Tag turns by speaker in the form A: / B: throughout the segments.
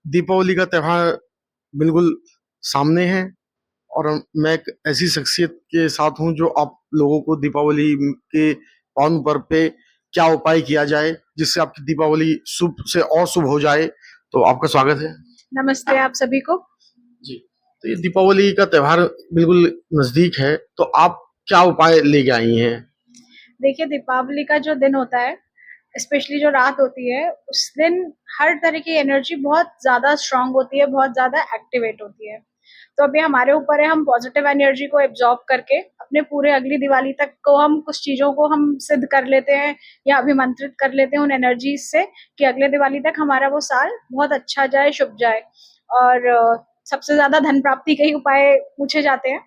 A: दीपावली का त्योहार बिल्कुल सामने है और मैं एक ऐसी शख्सियत के साथ हूं जो आप लोगों को दीपावली के पावन पर्व पे क्या उपाय किया जाए जिससे आपकी दीपावली शुभ से और शुभ हो जाए। तो आपका स्वागत है।
B: नमस्ते आप सभी को।
A: जी। तो ये दीपावली का त्योहार बिल्कुल नजदीक है, तो आप क्या उपाय लेके आई हैं?
B: देखिए, दीपावली का जो दिन होता है, स्पेशली जो रात होती है, उस दिन हर तरह की एनर्जी बहुत ज्यादा स्ट्रांग होती है, बहुत ज्यादा एक्टिवेट होती है। तो अभी हमारे ऊपर है, हम पॉजिटिव एनर्जी को एब्जॉर्ब करके अपने पूरे अगली दिवाली तक को हम कुछ चीजों को हम सिद्ध कर लेते हैं या अभिमंत्रित कर लेते हैं उन एनर्जीज से कि अगले दिवाली तक हमारा वो साल बहुत अच्छा जाए, शुभ जाए। और सबसे ज्यादा धन प्राप्ति के ही उपाय पूछे जाते हैं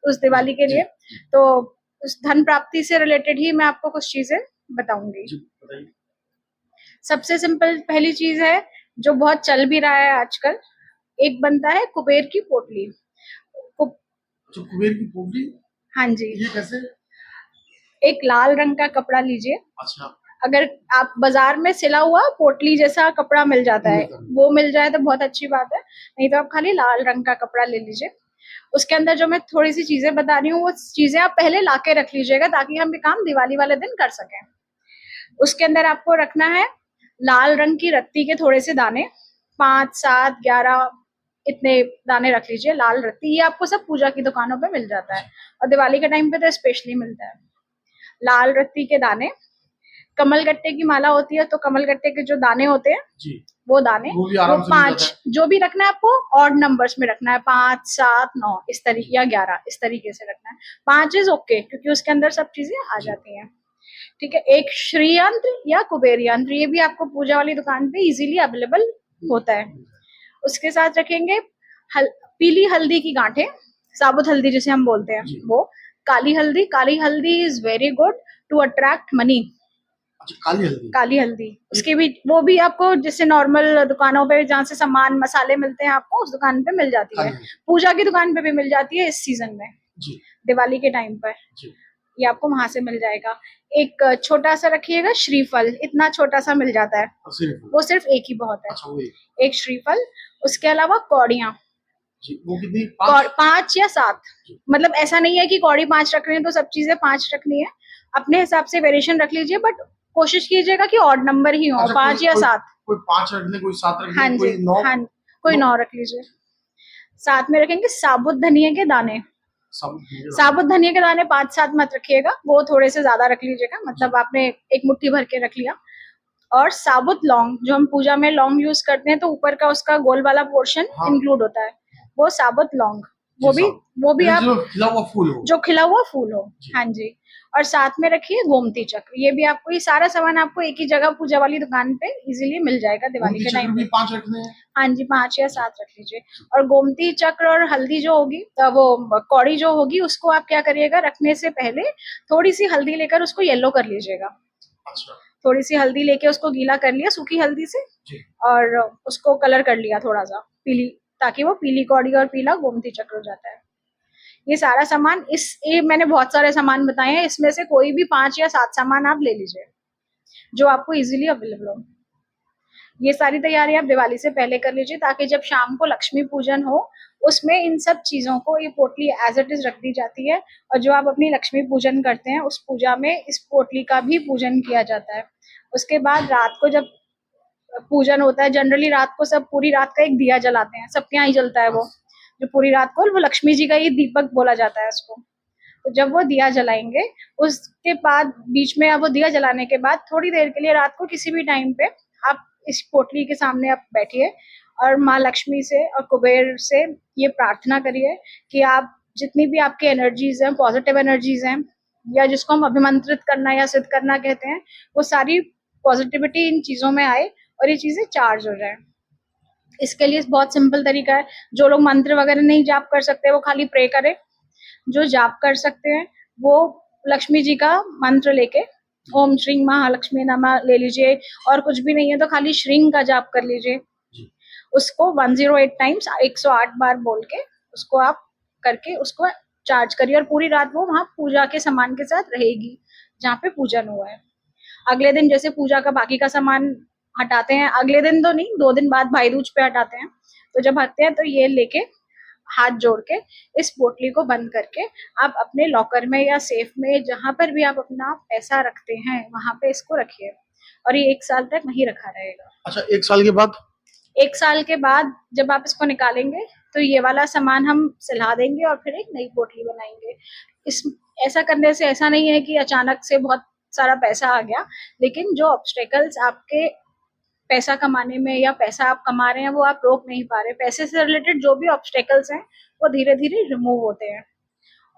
B: उस दिवाली के लिए। तो उस धन प्राप्ति से रिलेटेड ही मैं आपको कुछ चीजें बताऊंगी। सबसे सिंपल पहली चीज है जो बहुत चल भी रहा है आजकल, एक बनता है कुबेर की पोटली।
A: कुबेर की पोटली?
B: हाँ जी।
A: ये कैसे?
B: एक लाल रंग का कपड़ा लीजिए।
A: अच्छा।
B: अगर आप बाजार में सिला हुआ पोटली जैसा कपड़ा मिल जाता है, वो मिल जाए तो बहुत अच्छी बात है, नहीं तो आप खाली लाल रंग का कपड़ा ले लीजिए। उसके अंदर जो मैं थोड़ी सी चीजें बता रही हूँ वो चीजें आप पहले लाके रख लीजिएगा ताकि हम ये काम दिवाली वाले दिन कर सकें। उसके अंदर आपको रखना है लाल रंग की रत्ती के थोड़े से दाने, 5, 7, 11 इतने दाने रख लीजिए। लाल रत्ती ये आपको सब पूजा की दुकानों पे मिल जाता है और दिवाली के टाइम पे तो स्पेशली मिलता है। लाल रत्ती के दाने, कमलगट्टे की माला होती है तो कमलगट्टे के जो दाने होते हैं जी, वो दाने, वो 5 जो भी रखना है आपको ऑड नंबर्स में रखना है, 5, 7, 9 इस तरीके या 11 इस तरीके से रखना है। 5 इज ओके क्योंकि उसके अंदर सब चीजें आ जाती हैं। ठीक है। एक श्री यंत्र या कुबेर यंत्र, ये भी आपको पूजा वाली दुकान पे इजीली अवेलेबल होता है। उसके साथ रखेंगे पीली हल्दी की गांठें, साबुत हल्दी जिसे हम बोलते हैं वो। Kali haldi is very good to attract money. काली हल्दी उसके भी, वो भी आपको जैसे नॉर्मल दुकानों पे जहाँ से सामान मसाले मिलते हैं आपको उस दुकान पे मिल जाती है। पूजा की दुकान पे भी मिल जाती है इस सीजन में जी, दिवाली के टाइम पर जी, ये आपको वहां से मिल जाएगा। एक छोटा सा रखिएगा श्रीफल, इतना छोटा सा मिल जाता है, वो सिर्फ एक ही बहुत है। अच्छा, एक श्रीफल। उसके अलावा कौड़ियाँ, वो कितनी? 5 या 7। मतलब ऐसा नहीं है कि कौड़ी 5 रख रहे हैं तो सब चीजें 5 रखनी है, अपने हिसाब से वेरिएशन रख लीजिए, बट कोशिश कीजिएगा कि ऑड नंबर ही हो। अच्छा, 5 या 7। कोई 5 रख ले, कोई 7 रख ले, हाँ कोई 9। हाँ, कोई 9 रख लीजिए। साथ में रखेंगे साबुत धनिया के दाने। साबुत धनिया के दाने 5-7 मत रखिएगा, वो थोड़े से ज्यादा रख लीजिएगा, मतलब आपने एक मुट्ठी भर के रख लिया। और साबुत लौंग, जो हम पूजा में लौंग यूज करते हैं तो ऊपर का उसका गोल वाला पोर्शन इंक्लूड होता है, वो साबुत लौंग, वो भी आप जो खिला हुआ फूल हो। हाँ जी। और साथ में रखिए गोमती चक्र, ये भी आपको, ये सारा सामान आपको एक ही जगह पूजा वाली दुकान पे इजीली मिल जाएगा दिवाली के टाइम पे। 5 रखने हैं? हाँ जी, 5 या 7 रख लीजिए। और गोमती चक्र और हल्दी जो होगी, वो कौड़ी जो होगी, उसको आप क्या करिएगा, रखने से पहले थोड़ी सी हल्दी लेकर उसको येलो कर लीजिएगा। अच्छा। थोड़ी सी हल्दी लेके उसको गीला कर लिया सूखी हल्दी से और उसको कलर कर लिया थोड़ा सा पीली, ताकि वो पीली कौड़ी और पीला गोमती चक्र हो जाता है। ये सारा सामान, ये मैंने बहुत सारे सामान बताए हैं, इसमें से कोई भी 5 या 7 सामान आप ले लीजिए जो आपको इजीली अवेलेबल हो। ये सारी तैयारी आप दिवाली से पहले कर लीजिए ताकि जब शाम को लक्ष्मी पूजन हो उसमें इन सब चीजों को, ये पोटली एज इट इज रख दी जाती है। और जो आप अपनी लक्ष्मी पूजन करते हैं उस पूजा में इस पोटली का भी पूजन किया जाता है। उसके बाद रात को जब पूजन होता है, जनरली रात को सब पूरी रात का एक दिया जलाते हैं, सबके यहाँ ही जलता है वो, जो पूरी रात को, वो लक्ष्मी जी का ही दीपक बोला जाता है उसको। तो जब वो दिया जलाएंगे उसके बाद बीच में, अब वो दिया जलाने के बाद थोड़ी देर के लिए रात को किसी भी टाइम पे आप इस पोटली के सामने आप बैठिए और माँ लक्ष्मी से और कुबेर से ये प्रार्थना करिए कि आप जितनी भी आपकी एनर्जीज हैं, पॉजिटिव एनर्जीज हैं, या जिसको हम अभिमंत्रित करना या सिद्ध करना कहते हैं, वो सारी पॉजिटिविटी इन चीजों में आए और ये चीजें चार्ज हो जाए। इसके लिए बहुत सिंपल तरीका है, जो लोग मंत्र वगैरह नहीं जाप कर सकते वो खाली प्रे करें, जो जाप कर सकते हैं वो लक्ष्मी जी का मंत्र लेके ओम श्रीं महालक्ष्मी नमः ले लीजिए, और कुछ भी नहीं है तो खाली श्रीं का जाप कर लीजिए। उसको 108 टाइम्स 108 बार बोल के उसको आप करके उसको चार्ज करिए और पूरी रात वो वहां पूजा के सामान के साथ रहेगी जहाँ पे पूजन हुआ है। अगले दिन जैसे पूजा का बाकी का सामान हटाते हैं, अगले दिन तो नहीं, 2 दिन बाद भाई दूज पे हटाते हैं। तो जब हटते हैं तो ये लेके हाथ जोड़ के इस पोटली को बंद करके आप अपने लॉकर में या सेफ में जहां पर भी आप अपना पैसा रखते हैं वहां पे इसको रखिए, और ये 1 साल तक वहीं रखा रहेगा।
A: अच्छा, 1 साल के बाद?
B: 1 साल के बाद जब आप इसको निकालेंगे तो ये वाला सामान हम सिला देंगे और फिर एक नई पोटली बनाएंगे। इस ऐसा करने से ऐसा नहीं है कि अचानक से बहुत सारा पैसा आ गया, लेकिन जो ऑब्स्टेकल्स आपके पैसा कमाने में या पैसा आप कमा रहे हैं वो आप रोक नहीं पा रहे, पैसे से रिलेटेड जो भी ऑब्स्टेकल्स हैं वो धीरे धीरे रिमूव होते हैं।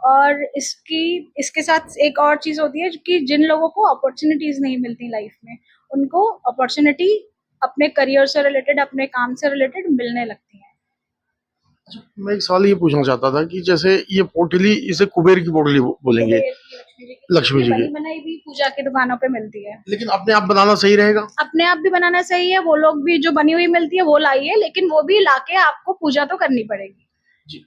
B: और इसके साथ एक और चीज होती है कि जिन लोगों को अपॉर्चुनिटीज नहीं मिलती लाइफ में, उनको अपॉर्चुनिटी अपने करियर से रिलेटेड, अपने काम से रिलेटेड मिलने लगती है।
A: अच्छा, मैं एक सवाल ये पूछना चाहता था कि जैसे ये पोटली, इसे कुबेर की पोटली बोलेंगे,
B: कुबेर की, लक्ष्मी जी की,
A: लक्ष्मी जी
B: बनी
A: की,
B: बनाई भी पूजा की दुकानों पे मिलती है।
A: लेकिन अपने आप बनाना सही रहेगा?
B: अपने आप भी बनाना सही है, वो लोग भी जो बनी हुई मिलती है वो लाइए, लेकिन वो भी लाके आपको पूजा तो करनी पड़ेगी।
A: जी।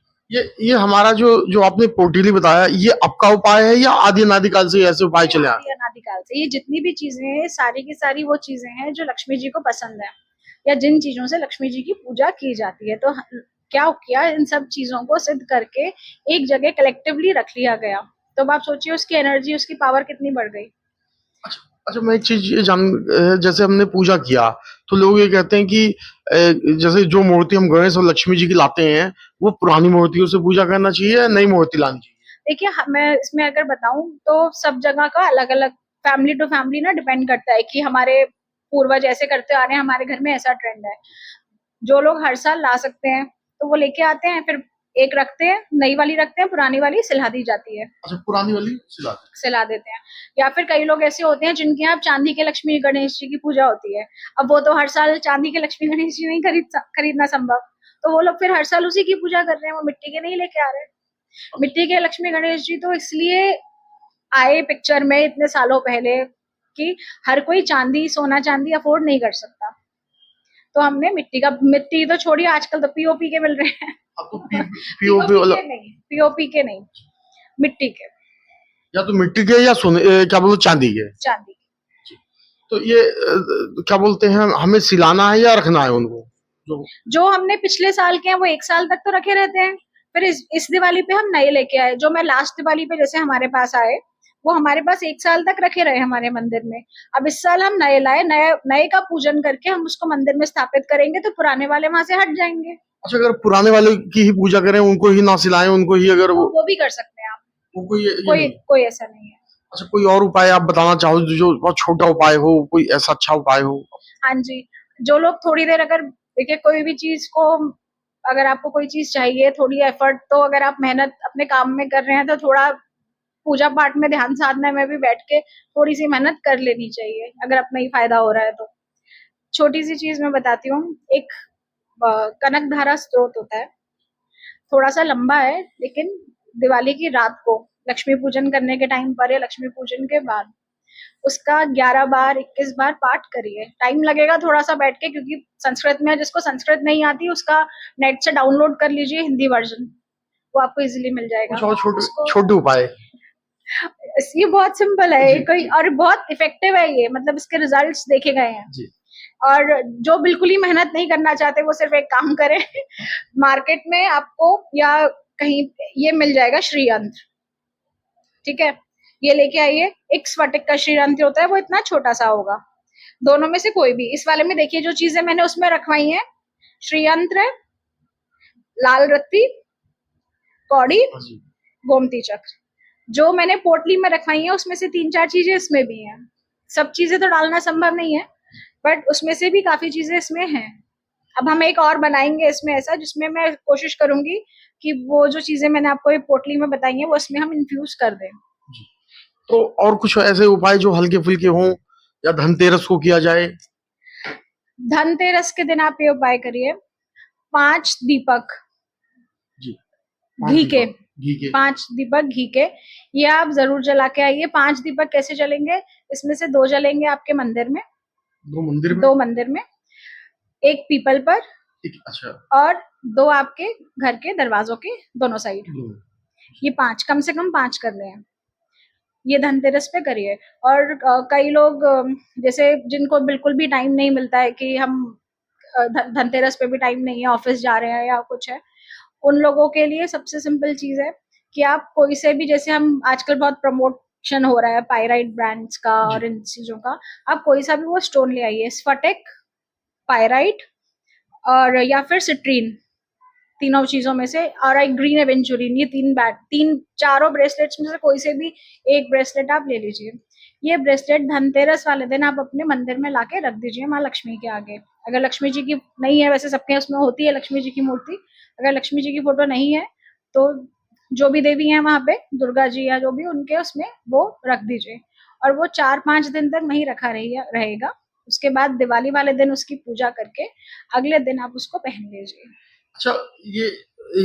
A: ये हमारा जो जो आपने पोटली बताया, ये अब का उपाय है या आदि अनादिकाल से ऐसे उपाय चले आ रहे हैं?
B: अनादिकाल से ये जितनी भी चीजें हैं सारी की सारी वो चीजें हैं जो लक्ष्मी जी को पसंद है, या जिन चीजों से लक्ष्मी जी की पूजा की जाती है। तो क्या किया, इन सब चीजों को सिद्ध करके एक जगह कलेक्टिवली रख लिया गया। तो अब आप सोचिए उसकी एनर्जी, उसकी पावर कितनी बढ़ गई।
A: अच्छा, अच्छा, मैं एक चीज ये जैसे हमने पूजा किया तो लोग ये कहते हैं कि जैसे जो मूर्ति हम गणेश और लक्ष्मी जी की लाते हैं, वो पुरानी मूर्तियों से पूजा करना चाहिए या नई मूर्ति लानी चाहिए?
B: देखिए, मैं इसमें अगर बताऊं तो सब जगह का अलग अलग, फैमिली टू फैमिली ना डिपेंड करता है कि हमारे पूर्वज ऐसे करते आ रहे हैं, हमारे घर में ऐसा ट्रेंड है। जो लोग हर साल ला सकते हैं तो वो लेके आते हैं, फिर एक रखते हैं, नई वाली रखते हैं, पुरानी वाली सिला दी जाती है।
A: अच्छा, पुरानी वाली
B: सिला देते हैं। या फिर कई लोग ऐसे होते हैं जिनके यहाँ चांदी के लक्ष्मी गणेश जी की पूजा होती है। अब वो तो हर साल चांदी के लक्ष्मी गणेश जी नहीं खरीदना संभव, तो वो लोग फिर हर साल उसी की पूजा कर रहे हैं, वो मिट्टी के नहीं लेके आ रहे हैं। मिट्टी के लक्ष्मी गणेश जी तो इसलिए आए पिक्चर में इतने सालों पहले कि हर कोई चांदी, सोना चांदी अफोर्ड नहीं कर सकता, तो हमने मिट्टी तो छोड़िए, आजकल तो पीओपी के मिल रहे हैं।
A: अब तो पीओपी वाला,
B: पीओपी के नहीं, मिट्टी के,
A: या तो मिट्टी के या सोने क्या बोलो, चांदी के।
B: चांदी के।
A: तो ये क्या बोलते हैं, हमें सिलाना है या रखना है उनको?
B: जो हमने पिछले साल के हैं वो 1 साल तक तो रखे रहते हैं, फिर इस दिवाली पे हम नए लेके आए। जो मैं लास्ट दिवाली पे जैसे हमारे पास आए, वो हमारे पास 1 साल तक रखे रहे हमारे मंदिर में। अब इस साल हम नए लाए, नए का पूजन करके हम उसको मंदिर में स्थापित करेंगे, तो पुराने वाले वहां से हट जाएंगे।
A: अच्छा, अगर पुराने वाले की ही पूजा करें, उनको ही ना सिलाएं, उनको ही अगर
B: वो भी कर सकते हैं आप,
A: उनको ये
B: कोई ऐसा नहीं है।
A: अच्छा, कोई और उपाय आप बताना चाहो जो बहुत छोटा उपाय हो, कोई ऐसा अच्छा उपाय हो?
B: हाँ जी, जो लोग थोड़ी देर, अगर देखिए कोई भी चीज को, अगर आपको कोई चीज चाहिए, थोड़ी एफर्ट, तो अगर आप मेहनत अपने काम में कर रहे हैं तो थोड़ा पूजा पाठ में, ध्यान साधना में भी बैठ के थोड़ी सी मेहनत कर लेनी चाहिए, अगर अपना ही फायदा हो रहा है तो। छोटी सी चीज मैं बताती हूँ, एक कनक धारा स्त्रोत होता है, थोड़ा सा लंबा है, लेकिन दिवाली की रात को लक्ष्मी पूजन करने के टाइम पर या लक्ष्मी पूजन के बाद उसका 11 बार 21 बार पाठ करिए। टाइम लगेगा थोड़ा सा बैठ के, क्योंकि संस्कृत में, जिसको संस्कृत नहीं आती उसका नेट से डाउनलोड कर लीजिए हिंदी वर्जन, वो आपको इजीली मिल जाएगा।
A: छोटे उपाय,
B: ये बहुत सिंपल है कोई, और बहुत इफेक्टिव है ये, मतलब इसके रिजल्ट्स देखे गए हैं
A: जी।
B: और जो बिल्कुल ही मेहनत नहीं करना चाहते वो सिर्फ एक काम करें, मार्केट में आपको या कहीं ये मिल जाएगा श्री यंत्र, ठीक है, ये लेके आइए। एक स्फटिक का श्री यंत्र होता है, वो इतना छोटा सा होगा, दोनों में से कोई भी। इस वाले में देखिए जो चीजें मैंने उसमें रखवाई हैं, श्री यंत्र, लाल रत्ती, कौड़ी, गोमती चक्र। जो मैंने पोटली में रखवाई है उसमें से 3-4 चीजें इसमें भी हैं। सब चीजें तो डालना संभव नहीं है, बट उसमें से भी काफी चीजें इसमें हैं। अब हम एक और बनाएंगे इसमें ऐसा, जिसमें मैं कोशिश करूंगी कि वो जो चीजें मैंने आपको एक पोटली में बताई हैं वो इसमें हम इन्फ्यूज कर दें।
A: तो और कुछ ऐसे उपाय जो हल्के फुल्के हों, या धनतेरस को किया जाए?
B: धनतेरस के दिन आप ये उपाय करिए, 5 दीपक
A: जी,
B: घी के, 5 दीपक घी के, ये आप जरूर जला के आइए। 5 दीपक कैसे जलेंगे, इसमें से 2 जलेंगे आपके मंदिर में, 2 मंदिर में, एक पीपल पर,
A: अच्छा,
B: और 2 आपके घर के दरवाजों के दोनों साइड। ये 5, कम से कम 5 करने हैं। ये धनतेरस पे करिए। और कई लोग जैसे जिनको बिल्कुल भी टाइम नहीं मिलता है कि हम धनतेरस पे भी टाइम नहीं है, ऑफिस जा रहे हैं या कुछ है, उन लोगों के लिए सबसे सिंपल चीज है कि आप कोई से भी, जैसे हम आजकल बहुत प्रमोशन हो रहा है पायराइट ब्रांड्स का और इन चीजों का, आप कोई सा भी वो स्टोन ले आइए, स्फटिक, पायराइट और या फिर सिट्रीन, तीनों चीजों में से, और एक ग्रीन एवेंचुरिन, ये तीन चारों ब्रेसलेट्स में से कोई से भी एक ब्रेसलेट आप ले लीजिए। ये ब्रेसलेट धनतेरस वाले दिन आप अपने मंदिर में लाके रख दीजिए माँ लक्ष्मी के आगे। अगर लक्ष्मी जी की नहीं है, वैसे सबके उसमें होती है लक्ष्मी जी की मूर्ति, अगर लक्ष्मी जी की फोटो नहीं है तो जो भी देवी है वहां पे, दुर्गा जी या जो भी, उनके उसमें वो रख दीजिए और वो 4-5 दिन तक वहीं रखा रहेगा। उसके बाद दिवाली वाले दिन उसकी पूजा करके अगले दिन आप उसको पहन लीजिए।
A: अच्छा,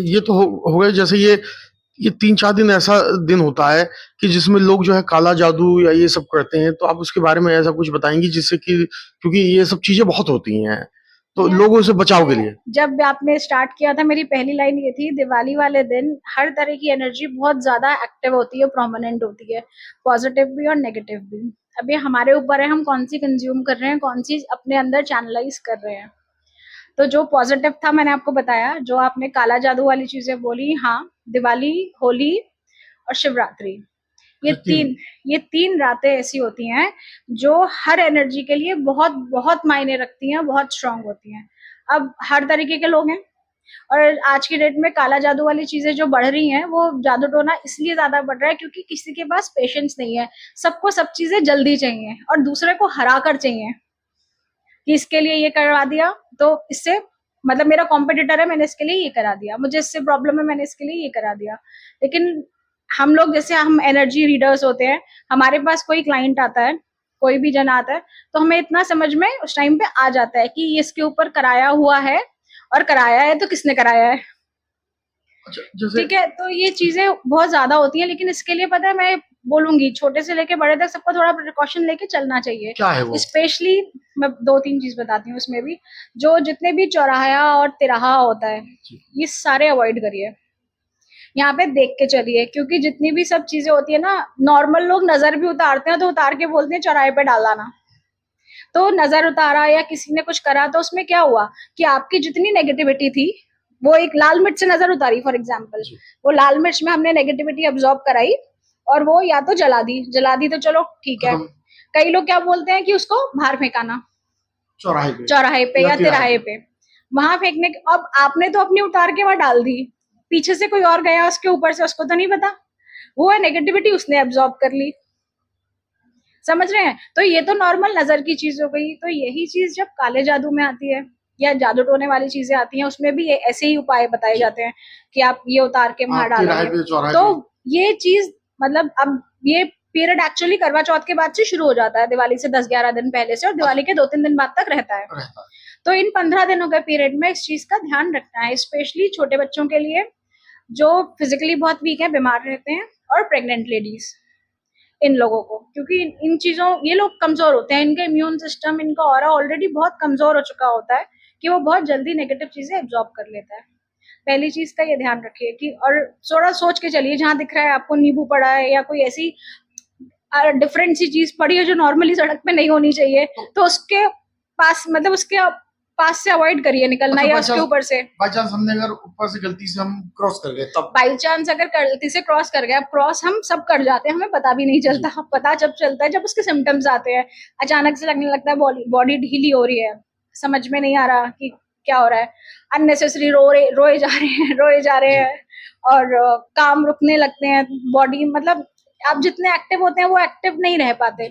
A: ये तो हो गए। जैसे ये 3-4 दिन ऐसा दिन होता है कि जिसमें लोग जो है काला जादू या ये सब करते हैं, तो आप उसके बारे में ऐसा कुछ बताएंगी जिससे कि, क्योंकि ये सब चीजें बहुत होती हैं, तो लोगों से बचाव के लिए।
B: जब आपने स्टार्ट किया था, मेरी पहली लाइन ये थी, दिवाली वाले दिन हर तरह की एनर्जी बहुत ज्यादा एक्टिव होती है, प्रोमिनेंट होती है, पॉजिटिव भी और नेगेटिव भी। अब ये हमारे ऊपर है हम कौन सी कंज्यूम कर रहे हैं, कौन सी अपने अंदर चैनलाइज कर रहे हैं। तो जो पॉजिटिव था मैंने आपको बताया, जो आपने काला जादू वाली चीजें बोली, हाँ, दिवाली, होली और शिवरात्रि, ये तीन रातें ऐसी होती हैं जो हर एनर्जी के लिए बहुत बहुत मायने रखती हैं, बहुत स्ट्रांग होती हैं। अब हर तरीके के लोग हैं, और आज की डेट में काला जादू वाली चीजें जो बढ़ रही हैं, वो जादू टोना इसलिए ज्यादा बढ़ रहा है क्योंकि किसी के पास पेशेंस नहीं है, सबको सब चीजें जल्दी चाहिए और दूसरे को हरा कर चाहिए कि इसके लिए ये करवा दिया तो इससे, मतलब मेरा कॉम्पिटिटर है, मैंने इसके लिए ये करा दिया, मुझे इससे प्रॉब्लम है, मैंने इसके लिए ये करा दिया। लेकिन हम लोग, जैसे हम एनर्जी रीडर्स होते हैं, हमारे पास कोई क्लाइंट आता है, कोई भी जन आता है, तो हमें इतना समझ में उस टाइम पे आ जाता है कि ये इसके ऊपर कराया हुआ है, और कराया है तो किसने कराया है।
A: अच्छा,
B: ठीक है, तो ये चीजें बहुत ज्यादा होती हैं, लेकिन इसके लिए पता है, मैं बोलूंगी छोटे से लेके बड़े तक सबको थोड़ा प्रिकॉशन लेके चलना चाहिए।
A: क्या है वो?
B: स्पेशली मैं 2-3 चीज बताती हूँ उसमें भी, जो जितने भी चौराहा और तिराहा होता है, ये सारे अवॉइड करिए, यहाँ पे देख के चलिए, क्योंकि जितनी भी सब चीजें होती है ना, नॉर्मल लोग नजर भी उतारते हैं तो उतार के बोलते हैं चौराहे पे डाला ना, तो नजर उतारा या किसी ने कुछ करा तो उसमें क्या हुआ कि आपकी जितनी नेगेटिविटी थी, वो एक लाल मिर्च से नजर उतारी फॉर एग्जाम्पल, वो लाल मिर्च में हमने नेगेटिविटी अब्सॉर्ब कराई और वो या तो जला दी तो चलो ठीक है। कई लोग क्या बोलते हैं कि उसको बाहर फेंकाना, चौराहे पे या तिराहे पे, वहां फेंकने, अब आपने तो अपनी उतार के वहां डाल दी, पीछे से कोई और गया उसके ऊपर से, उसको तो नहीं पता, वो है नेगेटिविटी, उसने एब्जॉर्ब कर ली। समझ रहे हैं? तो ये तो नॉर्मल नजर की चीज हो गई। तो यही चीज जब काले जादू में आती है या जादू टोने वाली चीजें आती हैं, उसमें भी ऐसे ही उपाय बताए जाते हैं कि आप ये उतार के वहां डालेंगे, तो ये चीज, मतलब अब ये पीरियड एक्चुअली करवा चौथ के बाद से शुरू हो जाता है, दिवाली से 10-11 दिन पहले से, और दिवाली के 2-3 दिन बाद तक रहता है। तो इन 15 दिनों के पीरियड में इस चीज का ध्यान रखना है, स्पेशली छोटे बच्चों के लिए, जो फिजिकली बहुत वीक है, बीमार रहते हैं, और प्रेग्नेंट लेडीज, इन लोगों को, क्योंकि इन चीजों, ये लोग कमजोर होते हैं, इनका इम्यून सिस्टम, इनका ऑरा ऑलरेडी बहुत कमजोर हो चुका होता है कि वो बहुत जल्दी नेगेटिव चीजें एब्जॉर्ब कर लेता है। पहली चीज का ये ध्यान रखिए कि, और थोड़ा सोच के चलिए, जहां दिख रहा है आपको नींबू पड़ा है या कोई ऐसी डिफरेंट सी चीज पड़ी है जो नॉर्मली सड़क पे नहीं होनी चाहिए, तो उसके पास, मतलब उसके पास से अवॉइड करिए निकलना, या उसके ऊपर से।
A: बाई चांस हमने अगर ऊपर से गलती से हम क्रॉस कर गए, तब
B: बाई चांस अगर गलती से क्रॉस कर गए, अब क्रॉस हम सब कर जाते हैं, हमें पता भी नहीं चलता, पता जब चलता है जब उसके सिम्टम्स आते हैं, अचानक से लगने लगता है बॉडी ढीली हो रही है, समझ में नहीं आ रहा कि क्या हो रहा है, अननेसेसरी रोए जा रहे हैं, और काम रुकने लगते हैं, बॉडी, मतलब आप जितने एक्टिव होते हैं वो एक्टिव नहीं रह पाते,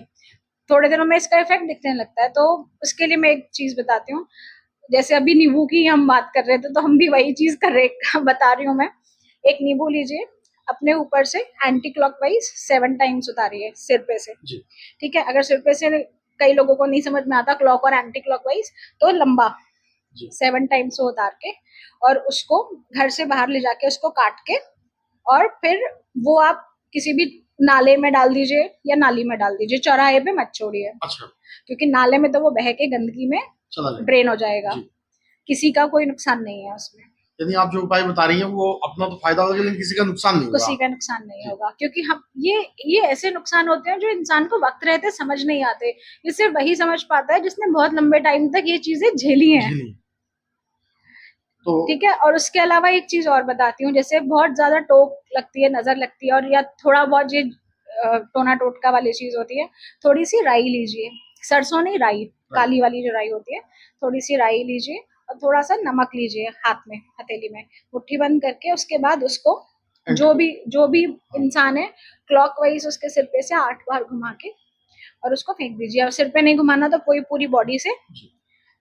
B: थोड़े दिनों में इसका इफेक्ट दिखने लगता है। तो उसके लिए मैं एक चीज बताती हूँ, जैसे अभी नींबू की हम बात कर रहे थे, तो हम भी वही चीज कर रहे बता रही हूँ मैं। एक नींबू लीजिए, अपने ऊपर से एंटी क्लॉकवाइज 7 टाइम्स उतारिए सिर पे से, ठीक है। अगर सिर पे से कई लोगों को नहीं समझ में आता क्लॉक और एंटी क्लॉकवाइज, तो लंबा 7 टाइम्स उतार के, और उसको घर से बाहर ले जाके उसको काट के, और फिर वो आप किसी भी नाले में डाल दीजिए या नाली में डाल दीजिए, चौराहे पे मत छोड़िए।
A: अच्छा,
B: क्योंकि नाले में तो वो बह के गंदगी में ड्रेन हो जाएगा, किसी का कोई नुकसान नहीं है उसमें।
A: यानी आप जो उपाय बता रही हैं वो अपना तो फायदा होगा लेकिन किसी का नुकसान नहीं होगा।
B: किसी का नुकसान नहीं
A: जी।
B: होगा, क्योंकि हम ये ऐसे नुकसान होते हैं जो इंसान को वक्त रहते समझ नहीं आते। ये सिर्फ वही समझ पाता है जिसने बहुत लंबे टाइम तक ये चीजें झेली हैं।
A: झेली। तो
B: ठीक है, और उसके अलावा एक चीज और बताती हूँ, जैसे बहुत ज्यादा टोक लगती है, नजर लगती है, और या थोड़ा बहुत ये टोना टोटका वाली चीज होती है, थोड़ी सी राई लीजिए, सरसों नहीं, राई, काली वाली जो राई होती है, थोड़ी सी राई लीजिए और थोड़ा सा नमक लीजिए, हाथ में हथेली में मुट्ठी बंद करके, उसके बाद उसको जो भी इंसान है क्लॉकवाइज उसके सिर पे से 8 बार घुमा के और उसको फेंक दीजिए। और सिर पे नहीं घुमाना तो कोई पूरी बॉडी से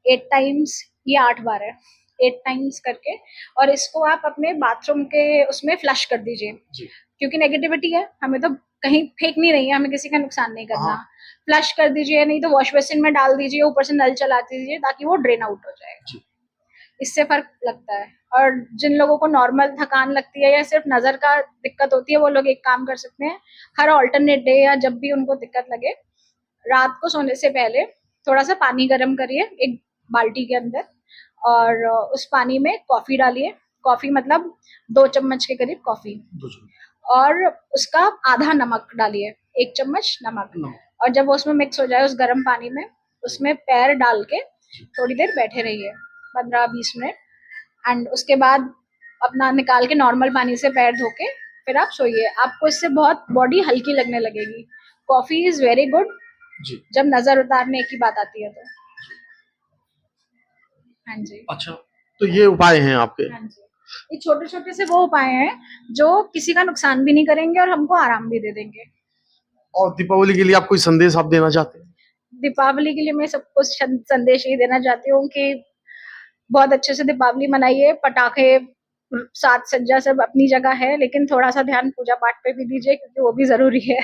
B: 8 टाइम्स, ये 8 बार है, 8 टाइम्स करके, और इसको आप अपने बाथरूम के उसमें फ्लश कर दीजिए, क्योंकि नेगेटिविटी है, हमें तो कहीं फेंकनी नहीं है, हमें किसी का नुकसान नहीं करना। फ्लश कर दीजिए, नहीं तो वॉश बेसिन में डाल दीजिए, ऊपर से नल चला दीजिए ताकि वो ड्रेन आउट हो जाए। इससे फर्क लगता है। और जिन लोगों को नॉर्मल थकान लगती है या सिर्फ नजर का दिक्कत होती है, वो लोग एक काम कर सकते हैं, हर ऑल्टरनेट डे या जब भी उनको दिक्कत लगे, रात को सोने से पहले थोड़ा सा पानी गर्म करिए एक बाल्टी के अंदर, और उस पानी में कॉफी डालिए, कॉफी मतलब 2 चम्मच के करीब कॉफी, और उसका आधा नमक डालिए, 1 चम्मच नमक, और जब वो उसमें मिक्स हो जाए उस गर्म पानी में, उसमें पैर डाल के थोड़ी देर बैठे रहिए, 15-20 मिनट, एंड उसके बाद अपना निकाल के नॉर्मल पानी से पैर धो के फिर आप सोइए। आपको इससे बहुत बॉडी हल्की लगने लगेगी। कॉफी इज वेरी गुड जब नजर उतारने की बात आती है तो। हाँ जी।
A: अच्छा, तो ये उपाय हैं आपके।
B: हाँ जी, ये छोटे छोटे से वो उपाय हैं जो किसी का नुकसान भी नहीं करेंगे और हमको आराम भी दे देंगे।
A: और दीपावली के लिए आप कोई संदेश आप देना चाहते हैं?
B: दीपावली के लिए मैं सबको संदेश ये देना चाहती हूँ कि बहुत अच्छे से दीपावली मनाइए, पटाखे, साज सज्जा सब अपनी जगह है, लेकिन थोड़ा सा ध्यान पूजा पाठ पे भी दीजिए क्योंकि वो भी जरूरी है।